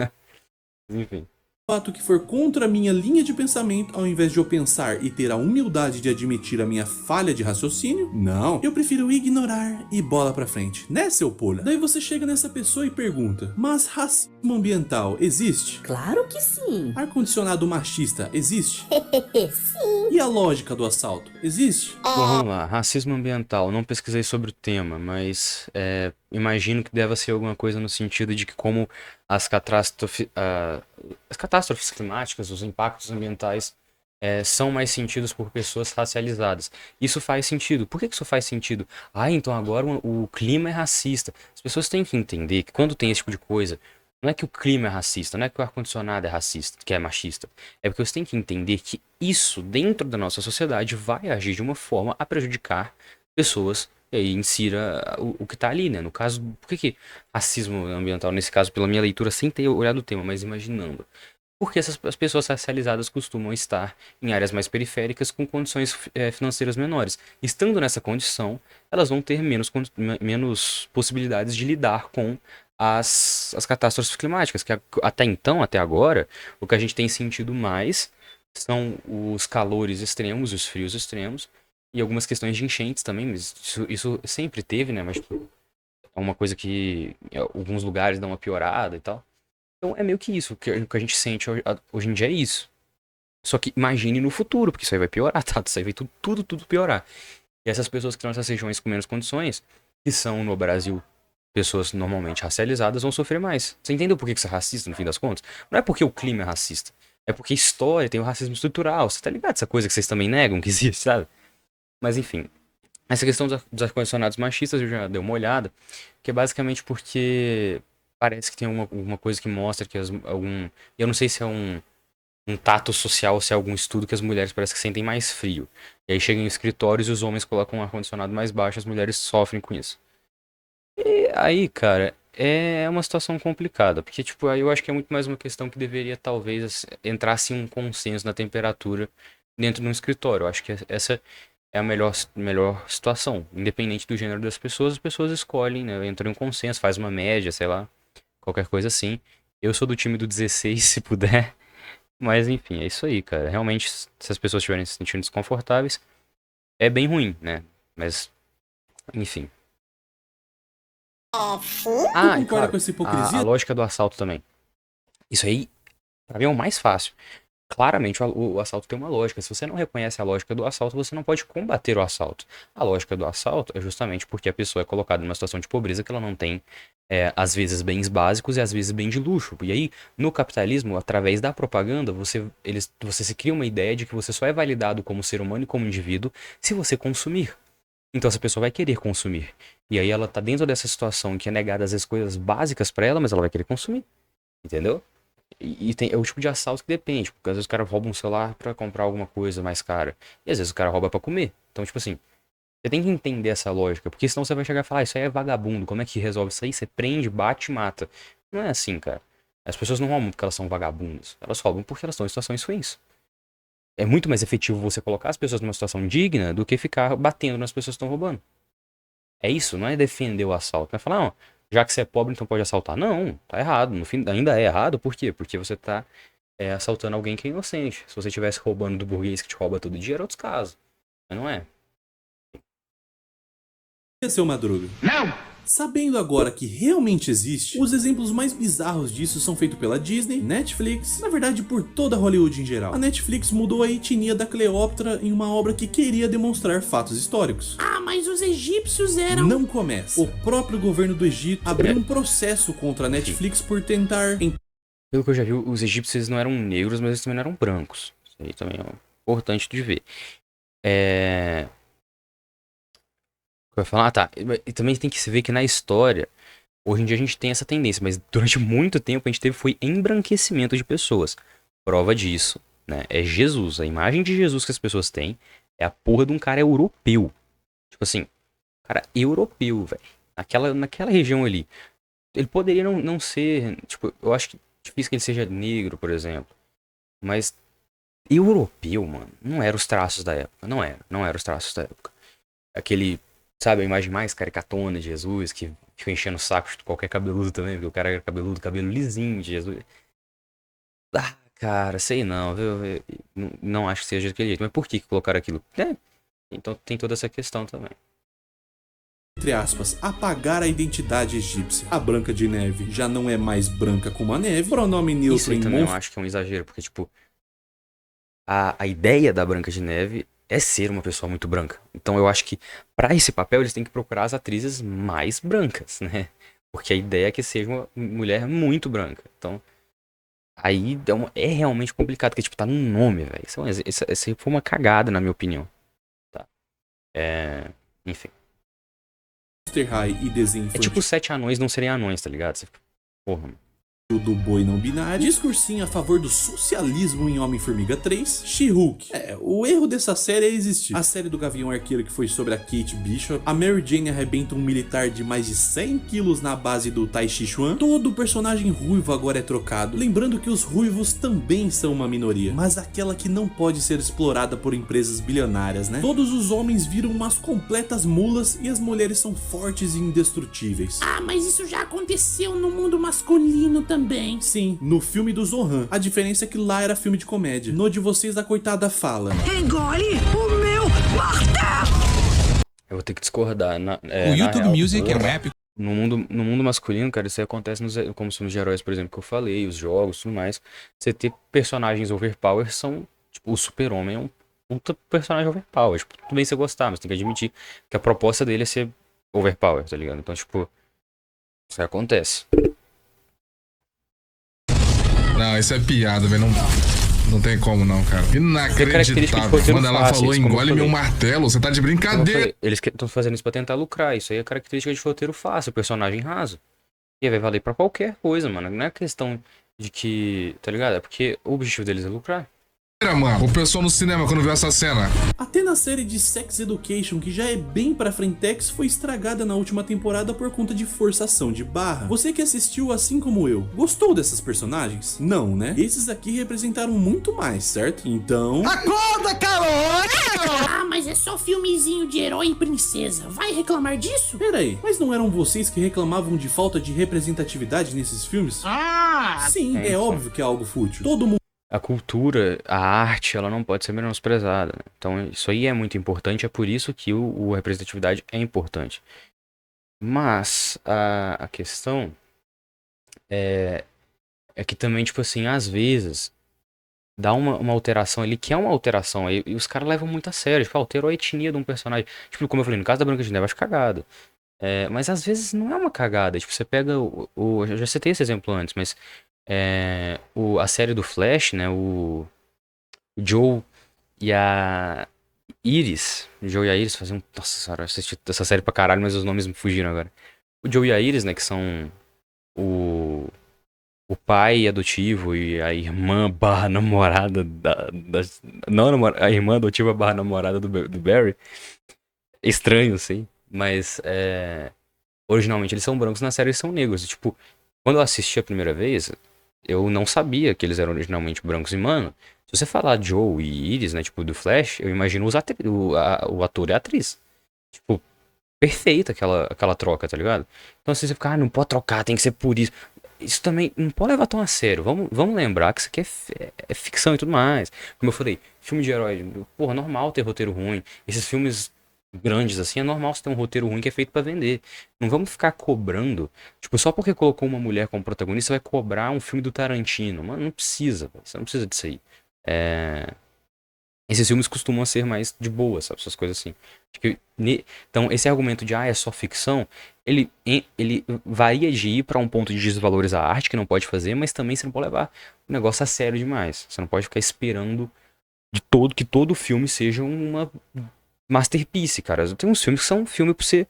Enfim. Fato que for contra a minha linha de pensamento, ao invés de eu pensar e ter a humildade de admitir a minha falha de raciocínio, não, eu prefiro ignorar e bola pra frente, né, seu pula? Daí você chega nessa pessoa e pergunta: mas racismo ambiental existe? Claro que sim. Ar-condicionado machista existe? Sim. E a lógica do assalto existe? Bom, vamos lá. Racismo ambiental. Não pesquisei sobre o tema, mas imagino que deva ser alguma coisa no sentido de que como as catástrofes climáticas, os impactos ambientais são mais sentidos por pessoas racializadas. Isso faz sentido. Por que isso faz sentido? Então agora o clima é racista. As pessoas têm que entender que quando tem esse tipo de coisa, não é que o clima é racista, não é que o ar-condicionado é racista, que é machista. É porque você tem que entender que isso, dentro da nossa sociedade, vai agir de uma forma a prejudicar pessoas. E aí insira o que tá ali, né? No caso, por que racismo ambiental, nesse caso, pela minha leitura, sem ter olhado o tema, mas imaginando? Porque as pessoas racializadas costumam estar em áreas mais periféricas com condições financeiras menores. Estando nessa condição, elas vão ter menos possibilidades de lidar com as catástrofes climáticas, que até então, até agora, o que a gente tem sentido mais são os calores extremos e os frios extremos, e algumas questões de enchentes também, mas isso sempre teve, né? Mas tipo, é uma coisa que em alguns lugares dá uma piorada e tal. Então é meio que isso, o que a gente sente hoje em dia é isso. Só que imagine no futuro, porque isso aí vai piorar, tá? Isso aí vai tudo piorar. E essas pessoas que estão nessas regiões com menos condições, que são no Brasil pessoas normalmente racializadas, vão sofrer mais. Você entendeu por que isso é racista no fim das contas? Não é porque o clima é racista. É porque a história tem o racismo estrutural. Você tá ligado? Essa coisa que vocês também negam que existe, sabe? Mas enfim. Essa questão dos ar-condicionados machistas eu já dei uma olhada. Que é basicamente porque parece que tem alguma coisa que mostra que eu não sei se é um tato social, se é algum estudo que as mulheres parece que sentem mais frio. E aí chegam em escritórios e os homens colocam um ar-condicionado mais baixo, as mulheres sofrem com isso. E aí, cara, é uma situação complicada, porque, tipo, aí eu acho que é muito mais uma questão que deveria, talvez, entrar, assim, um consenso na temperatura dentro de um escritório. Eu acho que essa é a melhor situação. Independente do gênero das pessoas, as pessoas escolhem, né? Entra em um consenso, faz uma média, sei lá, qualquer coisa assim. Eu sou do time do 16, se puder. Mas, enfim, é isso aí, cara. Realmente, se as pessoas estiverem se sentindo desconfortáveis, é bem ruim, né? Mas, enfim. Ah, e concorda claro, com essa a hipocrisia? lógica do assalto também. Isso aí, pra mim, é o mais fácil. Claramente, o assalto tem uma lógica. Se você não reconhece a lógica do assalto, você não pode combater o assalto. A lógica do assalto é justamente porque a pessoa é colocada numa situação de pobreza que ela não tem, às vezes, bens básicos e às vezes bem de luxo. E aí, no capitalismo, através da propaganda, você se cria uma ideia de que você só é validado como ser humano e como indivíduo se você consumir. Então essa pessoa vai querer consumir. E aí ela tá dentro dessa situação que é negada às vezes coisas básicas pra ela, mas ela vai querer consumir. Entendeu? E é o tipo de assalto que depende. Porque às vezes o cara rouba um celular pra comprar alguma coisa mais cara. E às vezes o cara rouba pra comer. Então, tipo assim, você tem que entender essa lógica. Porque senão você vai chegar e falar, isso aí é vagabundo. Como é que resolve isso aí? Você prende, bate e mata. Não é assim, cara. As pessoas não roubam porque elas são vagabundas. Elas roubam porque elas estão em situações ruins. É muito mais efetivo você colocar as pessoas numa situação digna do que ficar batendo nas pessoas que estão roubando. É isso, não é defender o assalto. Não é falar, não, já que você é pobre, então pode assaltar. Não, tá errado. No fim, ainda é errado, por quê? Porque você tá assaltando alguém que é inocente. Se você estivesse roubando do burguês que te rouba todo dia, era outros casos. Mas não é. Seu Madruga? Não! Sabendo agora que realmente existe, os exemplos mais bizarros disso são feitos pela Disney, Netflix, na verdade por toda Hollywood em geral. A Netflix mudou a etnia da Cleópatra em uma obra que queria demonstrar fatos históricos. Ah, mas os egípcios eram... Não começa. O próprio governo do Egito abriu um processo contra a Netflix por tentar... Pelo que eu já vi, os egípcios não eram negros, mas eles também não eram brancos. Isso aí também é importante de ver. Eu ia falar, tá. E também tem que se ver que na história, hoje em dia a gente tem essa tendência, mas durante muito tempo a gente teve foi embranquecimento de pessoas. Prova disso, né? É Jesus. A imagem de Jesus que as pessoas têm é a porra de um cara europeu. Tipo assim, cara europeu, velho. Naquela região ali. Ele poderia não ser. Tipo, eu acho que difícil que ele seja negro, por exemplo. Mas europeu, mano, não era os traços da época. Não era os traços da época. Aquele. Sabe, a imagem mais caricatona de Jesus, que fica enchendo o saco de qualquer cabeludo também, porque o cara era cabeludo, cabelo lisinho de Jesus. Ah, cara, sei não, viu? Eu não acho que seja daquele jeito. Mas por que colocaram aquilo? Então tem toda essa questão também. Entre aspas, apagar a identidade egípcia. A Branca de Neve já não é mais branca como a neve. Pronome Isso neutro aí em também eu monstro. acho que é um exagero, porque, tipo, a ideia da Branca de Neve é ser uma pessoa muito branca. Então eu acho que pra esse papel eles têm que procurar as atrizes mais brancas, né? Porque a ideia é que seja uma mulher muito branca. Então, aí é realmente complicado, porque, tipo, tá no nome, velho. Isso foi uma cagada, na minha opinião. Tá. Enfim. Monster High e desenho É infantil tipo os 7 anões não serem anões, tá ligado? Você fica, porra, mano. do boi não binário, discursinho a favor do socialismo em Homem-Formiga 3, She-Hulk. O erro dessa série é existir. A série do Gavião Arqueiro, que foi sobre a Kate Bishop, a Mary Jane arrebenta um militar de mais de 100 quilos na base do Tai Chi Chuan, todo personagem ruivo agora é trocado, lembrando que os ruivos também são uma minoria, mas aquela que não pode ser explorada por empresas bilionárias, né? Todos os homens viram umas completas mulas e as mulheres são fortes e indestrutíveis. Ah, mas isso já aconteceu no mundo masculino também. Sim, no filme do Zohan. A diferença é que lá era filme de comédia. No de vocês, a coitada fala: Engole o meu martelo! Eu vou ter que discordar. O YouTube Music é um app. No mundo masculino, cara, isso aí acontece como os filmes de heróis, por exemplo, que eu falei, os jogos e tudo mais. Você ter personagens overpower são. Tipo, o Super-Homem é um personagem overpower. Tipo, tudo bem você gostar, mas tem que admitir que a proposta dele é ser overpower, tá ligado? Então, tipo, isso aí acontece. Não, isso é piada, velho. Não tem como não, cara. Inacreditável. Quando ela falou engole meu martelo, você tá de brincadeira. Eles estão fazendo isso pra tentar lucrar. Isso aí é característica de roteiro fácil, personagem raso. E aí vai valer pra qualquer coisa, mano. Não é questão de que, tá ligado? É porque o objetivo deles é lucrar. Mano, o pessoal no cinema quando viu essa cena. Até na série de Sex Education, que já é bem pra frentex, foi estragada na última temporada por conta de forçação de barra. Você que assistiu assim como eu, gostou dessas personagens? Não, né? Esses aqui representaram muito mais, certo? Então... Acorda, calor! Ah, mas é só filmezinho de herói e princesa. Vai reclamar disso? Pera aí, mas não eram vocês que reclamavam de falta de representatividade nesses filmes? Ah! Sim, é óbvio que é algo fútil. Todo mundo... A cultura, a arte, ela não pode ser menosprezada, né? Então isso aí é muito importante, é por isso que a representatividade é importante. Mas a questão é que também, tipo assim, às vezes dá uma alteração ali, que é uma alteração, e os caras levam muito a sério, tipo, alterou a etnia de um personagem. Tipo, como eu falei, no caso da Branca de Neve, eu acho cagada. Mas às vezes não é uma cagada, tipo, você pega eu já citei esse exemplo antes, mas a série do Flash, né, o Joe e a Iris, o Joe e a Iris faziam, nossa senhora, eu assisti essa série pra caralho, mas os nomes me fugiram agora. O Joe e a Iris, né, que são o pai adotivo e a irmã barra namorada não a irmã adotiva barra namorada do Barry. Estranho, sim, mas originalmente eles são brancos, na série eles são negros. E, tipo, quando eu assisti a primeira vez, eu não sabia que eles eram originalmente brancos. E, mano, se você falar Joe e Iris, né, tipo, do Flash, eu imagino o ator e a atriz. Tipo, perfeita aquela troca, tá ligado? Então, assim, você fica, não pode trocar, tem que ser por isso. Isso também não pode levar tão a sério. Vamos lembrar que isso aqui é ficção e tudo mais. Como eu falei, filme de herói, porra, normal ter roteiro ruim. Esses filmes grandes assim, é normal você ter um roteiro ruim que é feito pra vender. Não vamos ficar cobrando. Tipo, só porque colocou uma mulher como protagonista, você vai cobrar um filme do Tarantino. Mano, não precisa, véio. Você não precisa disso aí. Esses filmes costumam ser mais de boa, sabe? Essas coisas assim. Então, esse argumento de, é só ficção, ele varia de ir pra um ponto de desvalorizar a arte, que não pode fazer, mas também você não pode levar o negócio a sério demais. Você não pode ficar esperando que todo filme seja uma masterpiece, cara. Tem uns filmes que são um filme pra você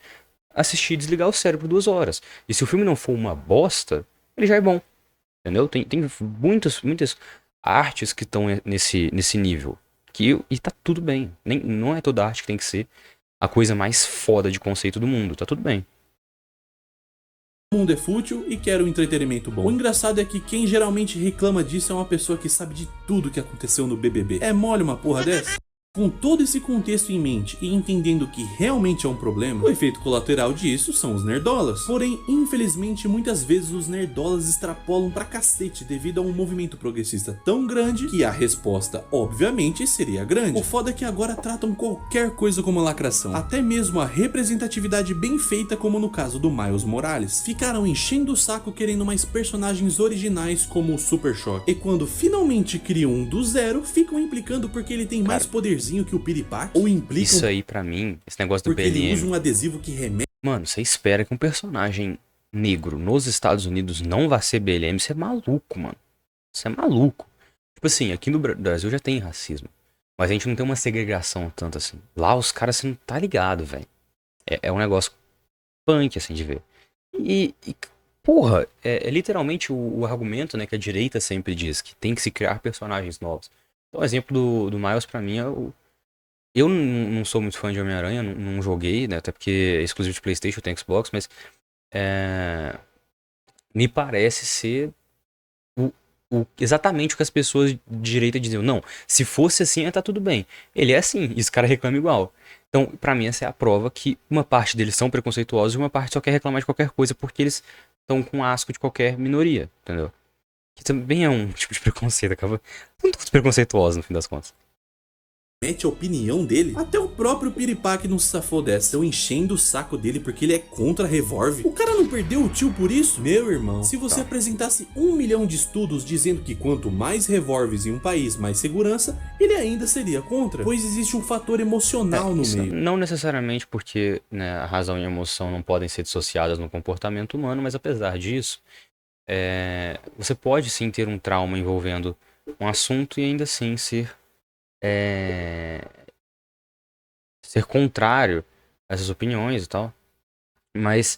assistir e desligar o cérebro 2 horas. E se o filme não for uma bosta, ele já é bom. Entendeu? Tem muitas artes que estão nesse nível. E tá tudo bem. Não é toda arte que tem que ser a coisa mais foda de conceito do mundo. Tá tudo bem. O mundo é fútil e quer um entretenimento bom. O engraçado é que quem geralmente reclama disso é uma pessoa que sabe de tudo que aconteceu no BBB. É mole uma porra dessa? Com todo esse contexto em mente e entendendo que realmente é um problema, o efeito colateral disso são os nerdolas. Porém, infelizmente, muitas vezes os nerdolas extrapolam pra cacete devido a um movimento progressista tão grande que a resposta, obviamente, seria grande. O foda é que agora tratam qualquer coisa como lacração, até mesmo a representatividade bem feita, como no caso do Miles Morales. Ficaram enchendo o saco querendo mais personagens originais como o Super Choque, e quando finalmente criam um do zero, ficam implicando porque ele tem mais poder que o piripaque, ou implicam... Isso aí pra mim, esse negócio do porque BLM... ele usa um adesivo que remete... Mano, você espera que um personagem negro nos Estados Unidos não vá ser BLM? Você é maluco, mano. Você é maluco. Tipo assim, aqui no Brasil já tem racismo. Mas a gente não tem uma segregação tanto assim. Lá os caras, você não tá ligado, velho. É um negócio punk, assim, de ver. E porra, é literalmente o argumento, né, que a direita sempre diz, que tem que se criar personagens novos. Então, o exemplo do Miles pra mim é eu não sou muito fã de Homem-Aranha, não joguei, né? Até porque é exclusivo de PlayStation, tem Xbox, mas me parece ser exatamente o que as pessoas de direita diziam. Não, se fosse assim, tá tudo bem. Ele é assim, e esse cara reclama igual. Então, pra mim, essa é a prova que uma parte deles são preconceituosos e uma parte só quer reclamar de qualquer coisa porque eles estão com asco de qualquer minoria, entendeu? Que também é um tipo de preconceito, acaba muito preconceituoso no fim das contas. A opinião dele, até o próprio piripaque não se safou dessa. Estão enchendo o saco dele porque ele é contra a Revolve. O cara não perdeu o tio por isso? Meu irmão, se você apresentasse 1 milhão de estudos dizendo que quanto mais Revolves em um país, mais segurança, ele ainda seria contra, pois existe um fator emocional no meio. Não necessariamente porque, né, a razão e a emoção não podem ser dissociadas no comportamento humano, mas apesar disso, você pode sim ter um trauma envolvendo um assunto e ainda assim ser contrário a essas opiniões e tal. Mas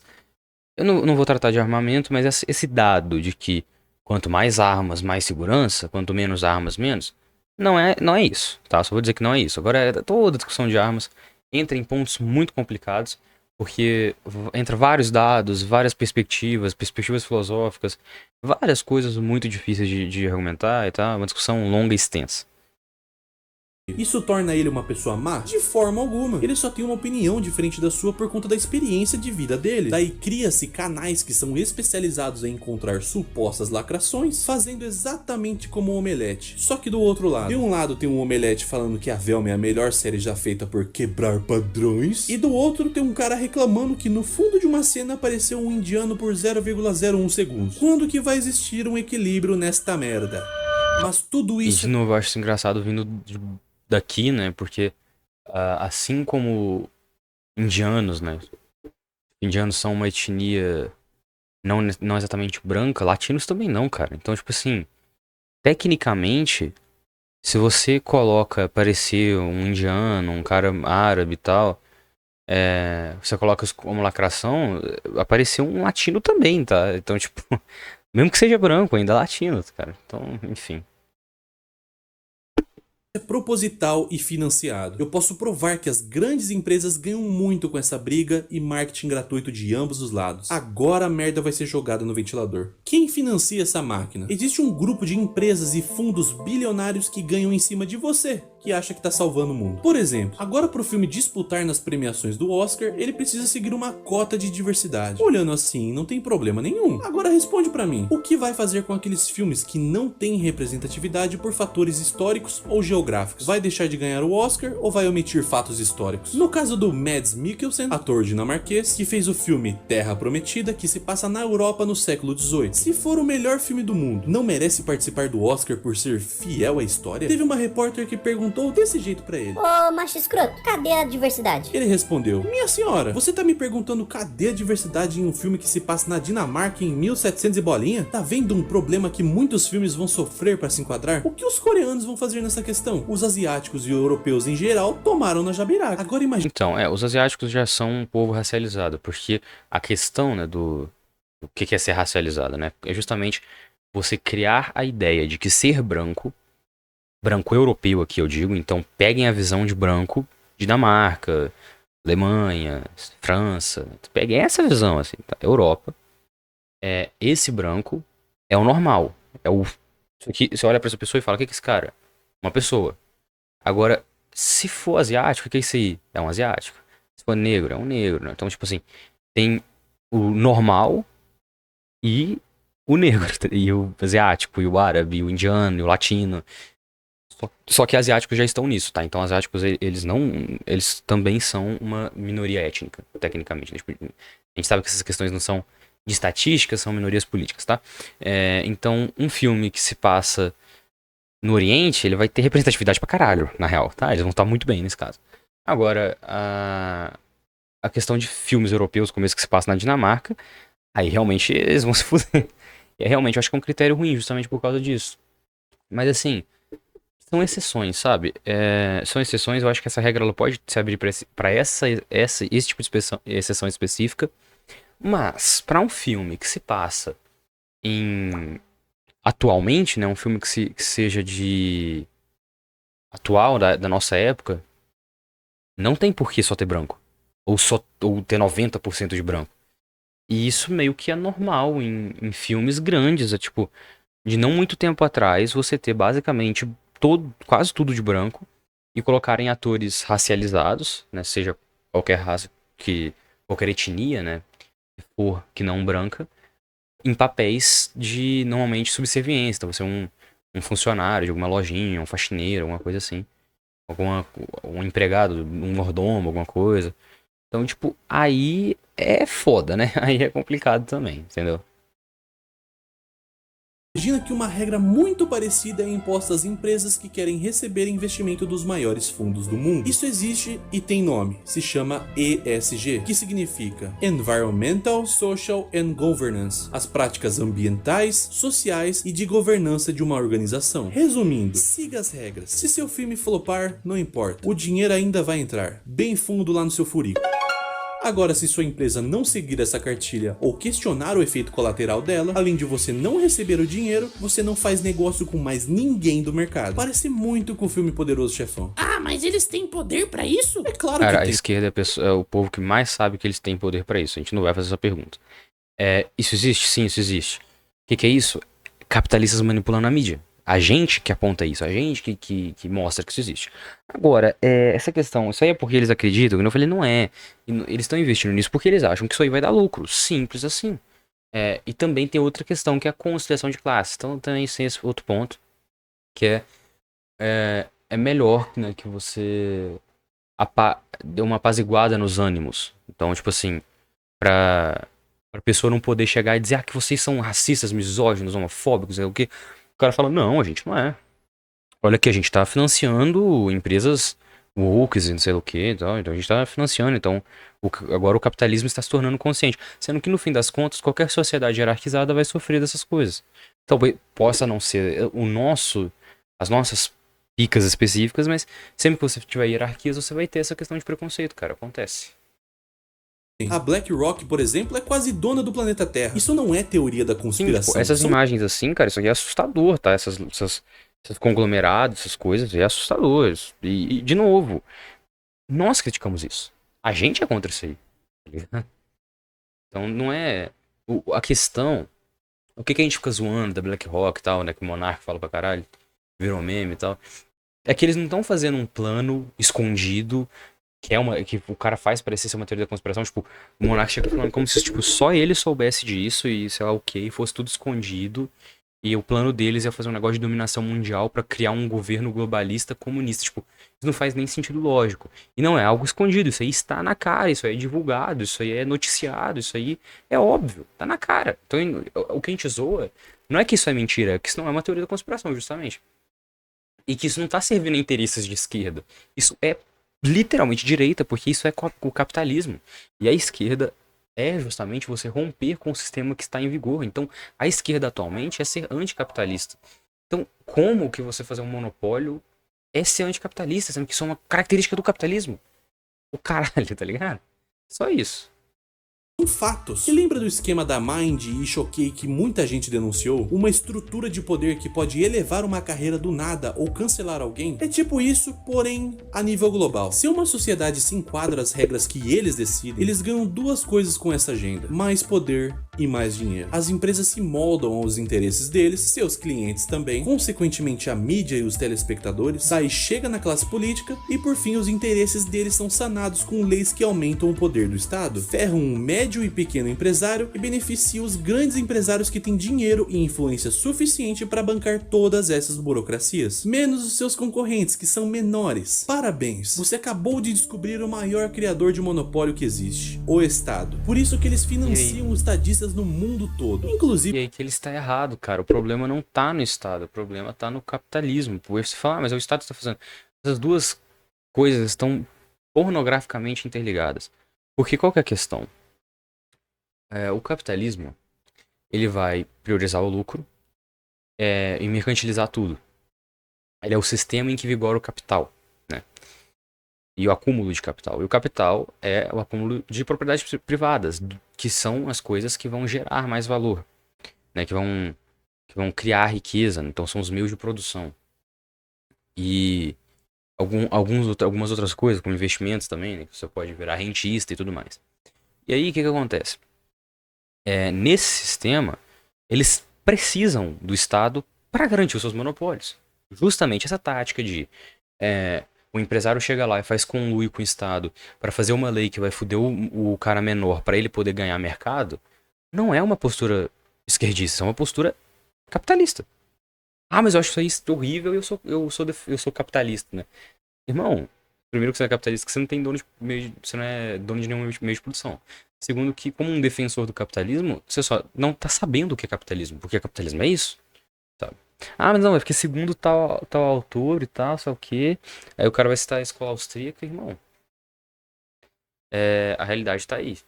eu não vou tratar de armamento, mas esse dado de que quanto mais armas, mais segurança, quanto menos armas, menos. Não é isso, tá? Só vou dizer que não é isso. Agora, toda discussão de armas entra em pontos muito complicados, porque entra vários dados, várias perspectivas filosóficas, várias coisas muito difíceis de argumentar e tal. Uma discussão longa e extensa. Isso torna ele uma pessoa má? De forma alguma. Ele só tem uma opinião diferente da sua por conta da experiência de vida dele. Daí cria-se canais que são especializados em encontrar supostas lacrações, fazendo exatamente como o Omelete. Só que do outro lado, de um lado tem um Omelete falando que a Velma é a melhor série já feita por quebrar padrões, e do outro tem um cara reclamando que no fundo de uma cena apareceu um indiano por 0,01 segundos. Quando que vai existir um equilíbrio nesta merda? Mas tudo isso... E de novo, eu acho isso engraçado vindo daqui, né? Porque assim como indianos, né? Indianos são uma etnia não exatamente branca, latinos também não, cara. Então, tipo assim, tecnicamente, se você coloca parecer um indiano, um cara árabe e tal, você coloca isso como lacração, apareceu um latino também, tá? Então, tipo, mesmo que seja branco, ainda é latino, cara. Então, enfim. É proposital e financiado. Eu posso provar que as grandes empresas ganham muito com essa briga e marketing gratuito de ambos os lados. Agora a merda vai ser jogada no ventilador. Quem financia essa máquina? Existe um grupo de empresas e fundos bilionários que ganham em cima de você, que acha que tá salvando o mundo. Por exemplo, agora pro filme disputar nas premiações do Oscar, ele precisa seguir uma cota de diversidade. Olhando assim, não tem problema nenhum. Agora responde pra mim, o que vai fazer com aqueles filmes que não têm representatividade por fatores históricos ou geográficos? Vai deixar de ganhar o Oscar ou vai omitir fatos históricos? No caso do Mads Mikkelsen, ator dinamarquês, que fez o filme Terra Prometida, que se passa na Europa no século XVIII. Se for o melhor filme do mundo, não merece participar do Oscar por ser fiel à história? Teve uma repórter que perguntou desse jeito pra ele: Ô, macho escroto, cadê a diversidade? Ele respondeu: minha senhora, você tá me perguntando cadê a diversidade em um filme que se passa na Dinamarca em 1700 e bolinha? Tá vendo um problema que muitos filmes vão sofrer pra se enquadrar? O que os coreanos vão fazer nessa questão? Os asiáticos e europeus em geral tomaram na jabiraca. Agora imagina... Então, os asiáticos já são um povo racializado, porque a questão, né, do que é ser racializado, né, é justamente você criar a ideia de que ser branco europeu aqui eu digo, então peguem a visão de branco Dinamarca, Alemanha, França, peguem essa visão, assim, tá? Europa, esse branco é o normal, você olha pra essa pessoa e fala, o que é esse cara? Uma pessoa. Agora, se for asiático, o que é isso aí? É um asiático. Se for negro, é um negro, né? Então, tipo assim, tem o normal e o negro, e o asiático, e o árabe, e o indiano, e o latino. Só que asiáticos já estão nisso, tá? Então, asiáticos, eles também são uma minoria étnica, tecnicamente. Né? Tipo, a gente sabe que essas questões não são de estatísticas, são minorias políticas, tá? Então, um filme que se passa no Oriente, ele vai ter representatividade pra caralho, na real, tá? Eles vão estar muito bem nesse caso. Agora, a questão de filmes europeus, como esse que se passa na Dinamarca, aí realmente eles vão se fuder. E realmente eu acho que é um critério ruim, justamente por causa disso. Mas assim, são exceções, sabe? São exceções, eu acho que essa regra ela pode se abrir pra esse tipo de exceção específica. Mas, pra um filme que se passa atualmente, né, um filme que seja de atual, da nossa época, não tem por que só ter branco. Ou ter 90% de branco. E isso meio que é normal em filmes grandes. Tipo, de não muito tempo atrás, você ter basicamente quase tudo de branco e colocarem atores racializados, né, seja qualquer raça, qualquer etnia, né, que não branca, em papéis de, normalmente, subserviência. Então, você é um funcionário de alguma lojinha, um faxineiro, alguma coisa assim. Um empregado, um mordomo, alguma coisa. Então, tipo, aí é foda, né? Aí é complicado também, entendeu? Imagina que uma regra muito parecida é imposta às empresas que querem receber investimento dos maiores fundos do mundo. Isso existe e tem nome, se chama ESG, que significa Environmental, Social and Governance, as práticas ambientais, sociais e de governança de uma organização. Resumindo, siga as regras. Se seu filme flopar, não importa, o dinheiro ainda vai entrar, bem fundo lá no seu furico. Agora, se sua empresa não seguir essa cartilha ou questionar o efeito colateral dela, além de você não receber o dinheiro, você não faz negócio com mais ninguém do mercado. Parece muito com o filme Poderoso Chefão. Ah, mas eles têm poder pra isso? É claro Cara, que a tem. esquerda é o povo que mais sabe que eles têm poder pra isso. A gente não vai fazer essa pergunta. Isso existe? Sim, isso existe. O que é isso? Capitalistas manipulando a mídia. A gente que aponta isso, a gente que mostra que isso existe. Agora, essa questão, isso aí é porque eles acreditam? Eu falei, não é. Eles estão investindo nisso porque eles acham que isso aí vai dar lucro. Simples assim. E também tem outra questão, que é a conciliação de classes. Então também tem esse outro ponto, que é melhor, né, que você dê uma apaziguada nos ânimos. Então, tipo assim, pra pessoa não poder chegar e dizer que vocês são racistas, misóginos, homofóbicos, o quê? O cara fala, não, a gente não é. Olha que a gente tá financiando empresas woke e não sei o que, então a gente tá financiando, então agora o capitalismo está se tornando consciente. Sendo que no fim das contas, qualquer sociedade hierarquizada vai sofrer dessas coisas. Talvez possa não ser as nossas picas específicas, mas sempre que você tiver hierarquias, você vai ter essa questão de preconceito, cara, acontece. A BlackRock, por exemplo, é quase dona do planeta Terra. Isso não é teoria da conspiração. Sim, tipo, essas imagens assim, cara, isso aqui é assustador, tá? Esses conglomerados, essas coisas, é assustador. E, de novo, nós criticamos isso. A gente é contra isso aí. Tá ligado? Então não é... A questão... O que a gente fica zoando da BlackRock e tal, né? Que o Monark fala pra caralho. Virou meme e tal. É que eles não estão fazendo um plano escondido... Que o cara faz parecer ser uma teoria da conspiração. Tipo, o Monark chega falando como se tipo, só ele soubesse disso e sei lá o que, fosse tudo escondido. E o plano deles é fazer um negócio de dominação mundial pra criar um governo globalista comunista. Tipo, isso não faz nem sentido lógico. E não é algo escondido, isso aí está na cara, isso aí é divulgado, isso aí é noticiado, isso aí é óbvio, tá na cara. Então o que a gente zoa não é que isso é mentira, é que isso não é uma teoria da conspiração, justamente. E que isso não tá servindo a interesses de esquerda. Isso é literalmente direita, porque isso é o capitalismo. E a esquerda é justamente você romper com o sistema que está em vigor. Então, a esquerda atualmente é ser anticapitalista. Então, como que você fazer um monopólio é ser anticapitalista, sendo que isso é uma característica do capitalismo? O caralho, tá ligado? Só isso. Fatos. E lembra do esquema da Mind e Choquei que muita gente denunciou? Uma estrutura de poder que pode elevar uma carreira do nada ou cancelar alguém? É tipo isso, porém a nível global. Se uma sociedade se enquadra às regras que eles decidem, eles ganham duas coisas com essa agenda: mais poder e mais dinheiro. As empresas se moldam aos interesses deles, seus clientes também, consequentemente a mídia e os telespectadores, daí chega na classe política e por fim os interesses deles são sanados com leis que aumentam o poder do Estado, ferram um médio e pequeno empresário e beneficia os grandes empresários que têm dinheiro e influência suficiente para bancar todas essas burocracias, menos os seus concorrentes que são menores. Parabéns, você acabou de descobrir o maior criador de monopólio que existe, o Estado. Por isso que eles financiam os estadistas no mundo todo, inclusive... E aí que ele está errado, cara. O problema não tá no Estado, o problema tá no capitalismo. Por isso você fala, mas o Estado está fazendo... Essas duas coisas estão pornograficamente interligadas. Porque qual que é a questão? O capitalismo, ele vai priorizar o lucro e mercantilizar tudo. Ele é o sistema em que vigora o capital, né? E o acúmulo de capital. E o capital é o acúmulo de propriedades privadas, que são as coisas que vão gerar mais valor, né? Que vão criar riqueza, né? Então são os meios de produção. E algumas outras coisas, como investimentos também, né? Que você pode virar rentista e tudo mais. E aí, o que acontece? Nesse sistema, eles precisam do Estado para garantir os seus monopólios. Justamente essa tática de o empresário chega lá e faz conluio com o Estado para fazer uma lei que vai foder o cara menor para ele poder ganhar mercado, não é uma postura esquerdista, é uma postura capitalista. Ah, mas eu acho isso aí horrível e eu sou capitalista, né? Irmão, primeiro que você é capitalista, que você não tem você não é dono de nenhum meio de produção. Segundo que, como um defensor do capitalismo, você só não tá sabendo o que é capitalismo. Porque capitalismo é isso, sabe? Ah, mas não, é porque segundo tal autor e tal, sei o quê. Aí o cara vai citar a escola austríaca, irmão. A realidade tá aí.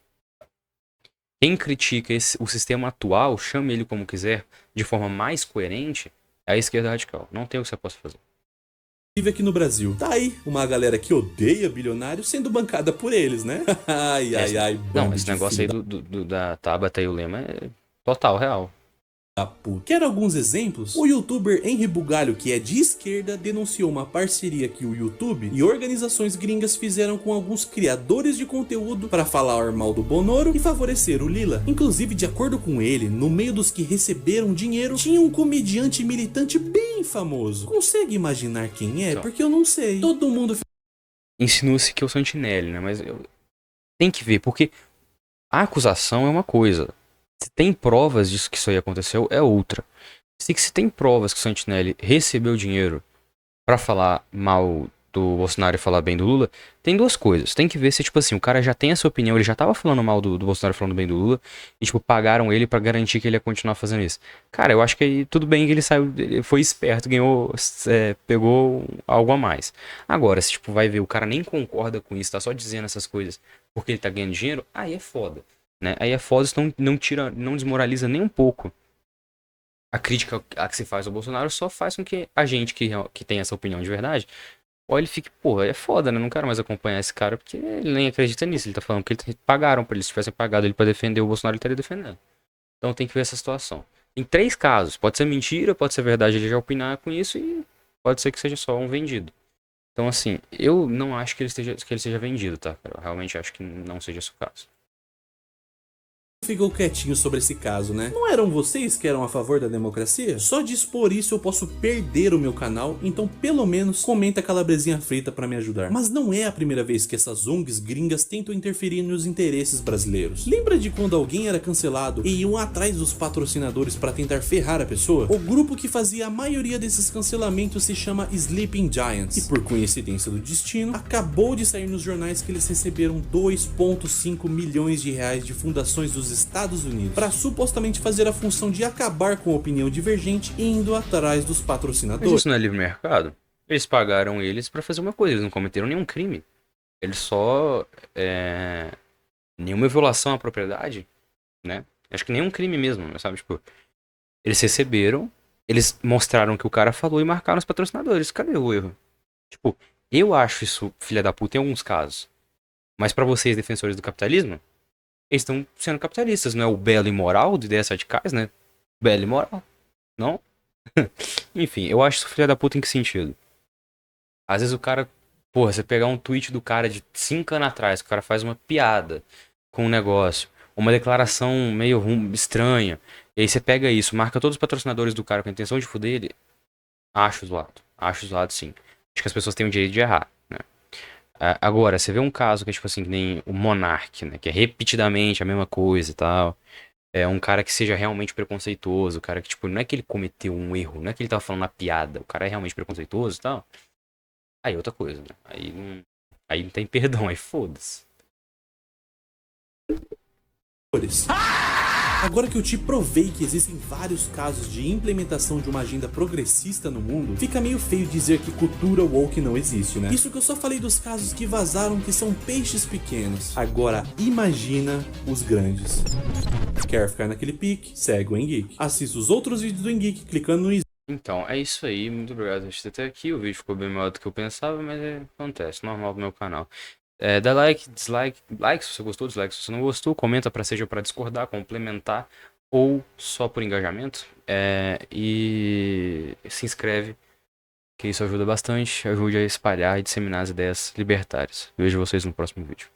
Quem critica o sistema atual, chame ele como quiser, de forma mais coerente, é a esquerda radical. Não tem o que você possa fazer. aqui no Brasil. Tá aí, uma galera que odeia bilionários sendo bancada por eles, né? Ai, não, esse negócio aí da Tabata e o Lema é total real. Quer alguns exemplos? O youtuber Henry Bugalho, que é de esquerda, denunciou uma parceria que o YouTube e organizações gringas fizeram com alguns criadores de conteúdo para falar mal do Bonoro e favorecer o Lila. Inclusive, de acordo com ele, no meio dos que receberam dinheiro, tinha um comediante militante bem famoso. Consegue imaginar quem é? Porque eu não sei. Todo mundo... Insinua-se que eu sou Santinelli, né? Mas tem que ver, porque a acusação é uma coisa. Se tem provas disso que isso aí aconteceu, é outra. Se tem provas que o Santinelli recebeu dinheiro pra falar mal do Bolsonaro e falar bem do Lula, tem duas coisas. Tem que ver se, tipo assim, o cara já tem essa opinião, ele já tava falando mal do Bolsonaro falando bem do Lula, e, tipo, pagaram ele pra garantir que ele ia continuar fazendo isso. Cara, eu acho que aí tudo bem que ele saiu, ele foi esperto, ganhou, pegou algo a mais. Agora, se, tipo, vai ver, o cara nem concorda com isso, tá só dizendo essas coisas porque ele tá ganhando dinheiro, aí é foda. Né? Aí é foda, isso não desmoraliza nem um pouco a crítica a que se faz ao Bolsonaro, só faz com que a gente que tem essa opinião de verdade, olha e fique, porra, é foda, né? Não quero mais acompanhar esse cara porque ele nem acredita nisso. Ele tá falando que eles pagaram pra ele. Se tivessem pagado ele pra defender o Bolsonaro, ele estaria defendendo. Então tem que ver essa situação. Em 3 casos, pode ser mentira, pode ser verdade ele já opinar com isso e pode ser que seja só um vendido. Então assim, eu não acho que ele seja vendido, tá? Eu realmente acho que não seja esse o caso. Ficou quietinho sobre esse caso, né? Não eram vocês que eram a favor da democracia? Só de expor isso eu posso perder o meu canal, então pelo menos comenta calabresinha frita pra me ajudar. Mas não é a primeira vez que essas ONGs gringas tentam interferir nos interesses brasileiros. Lembra de quando alguém era cancelado e iam atrás dos patrocinadores pra tentar ferrar a pessoa? O grupo que fazia a maioria desses cancelamentos se chama Sleeping Giants, e por coincidência do destino, acabou de sair nos jornais que eles receberam 2,5 milhões de reais de fundações dos Estados Unidos para supostamente fazer a função de acabar com a opinião divergente indo atrás dos patrocinadores. Mas isso não é livre mercado? Eles pagaram eles pra fazer uma coisa, eles não cometeram nenhum crime. Eles só... nenhuma violação à propriedade, né? Acho que nenhum crime mesmo, sabe? Tipo, eles receberam, eles mostraram que o cara falou e marcaram os patrocinadores. Cadê o erro? Tipo, eu acho isso filha da puta em alguns casos. Mas pra vocês, defensores do capitalismo, eles estão sendo capitalistas, não é o belo e moral de ideias radicais, né? Belo e moral, não? Enfim, eu acho isso filha da puta em que sentido? Às vezes o cara... Porra, você pegar um tweet do cara de 5 anos atrás, que o cara faz uma piada com um negócio, uma declaração meio estranha, e aí você pega isso, marca todos os patrocinadores do cara com a intenção de foder ele, acho zoado sim. Acho que as pessoas têm o direito de errar, né? Agora, você vê um caso que é tipo assim, que nem o Monark, né? Que é repetidamente a mesma coisa e tal. É um cara que seja realmente preconceituoso, o cara que, tipo, não é que ele cometeu um erro, não é que ele tava falando uma piada, o cara é realmente preconceituoso e tal. Aí outra coisa, né? Aí não tem perdão, aí foda-se. Agora que eu te provei que existem vários casos de implementação de uma agenda progressista no mundo, fica meio feio dizer que cultura woke não existe, né? Isso que eu só falei dos casos que vazaram que são peixes pequenos. Agora imagina os grandes. Quer ficar naquele pique? Segue o Engeek. Assista os outros vídeos do Engeek clicando no Então, é isso aí. Muito obrigado por assistir até aqui. O vídeo ficou bem maior do que eu pensava, mas acontece, normal do meu canal. Dá like, dislike, like se você gostou, dislike se você não gostou, comenta seja para discordar, complementar ou só por engajamento, e se inscreve, que isso ajuda bastante, ajude a espalhar e disseminar as ideias libertárias. Vejo vocês no próximo vídeo.